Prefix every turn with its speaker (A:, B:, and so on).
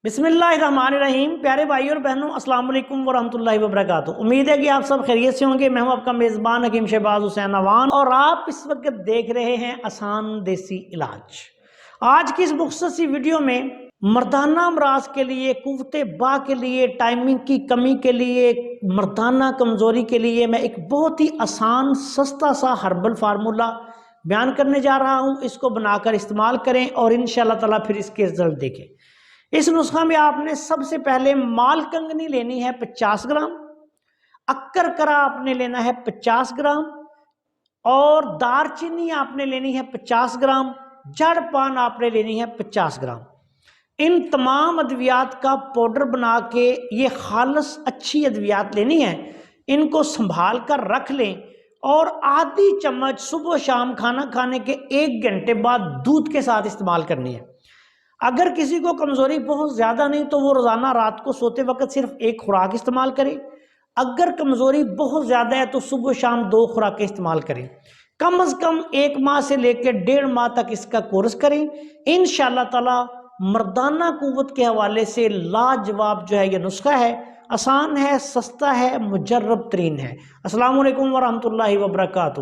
A: بسم اللہ الرحمن الرحیم۔ پیارے بھائی اور بہنوں، السلام علیکم ورحمۃ اللہ وبرکاتہ۔ امید ہے کہ آپ سب خیریت سے ہوں گے۔ میں ہوں آپ کا میزبان حکیم شہباز حسین اوان اور آپ اس وقت دیکھ رہے ہیں آسان دیسی علاج۔ آج کی اس مختصر سی ویڈیو میں مردانہ امراض کے لیے، قوت با کے لیے، ٹائمنگ کی کمی کے لیے، مردانہ کمزوری کے لیے میں ایک بہت ہی آسان سستا سا ہربل فارمولا بیان کرنے جا رہا ہوں۔ اس کو بنا کر استعمال کریں اور انشاءاللہ تعالیٰ پھر اس کے رزلٹ دیکھیں۔ اس نسخہ میں آپ نے سب سے پہلے مال کنگنی لینی ہے 50 گرام، اکر کرا آپ نے لینا ہے 50 گرام، اور دار چینی آپ نے لینی ہے 50 گرام، جڑ پان آپ نے لینی ہے 50 گرام۔ ان تمام ادویات کا پاؤڈر بنا کے یہ خالص اچھی ادویات لینی ہے، ان کو سنبھال کر رکھ لیں اور آدھی چمچ صبح و شام کھانا کھانے کے 1 گھنٹے بعد دودھ کے ساتھ استعمال کرنی ہے۔ اگر کسی کو کمزوری بہت زیادہ نہیں تو وہ روزانہ رات کو سوتے وقت صرف 1 خوراک استعمال کرے۔ اگر کمزوری بہت زیادہ ہے تو صبح و شام 2 خوراکیں استعمال کریں۔ کم از کم 1 ماہ سے لے کے 1.5 ماہ تک اس کا کورس کریں۔ انشاءاللہ تعالی مردانہ قوت کے حوالے سے لاجواب جو ہے یہ نسخہ ہے، آسان ہے، سستا ہے، مجرب ترین ہے۔ السلام علیکم ورحمۃ اللہ وبرکاتہ۔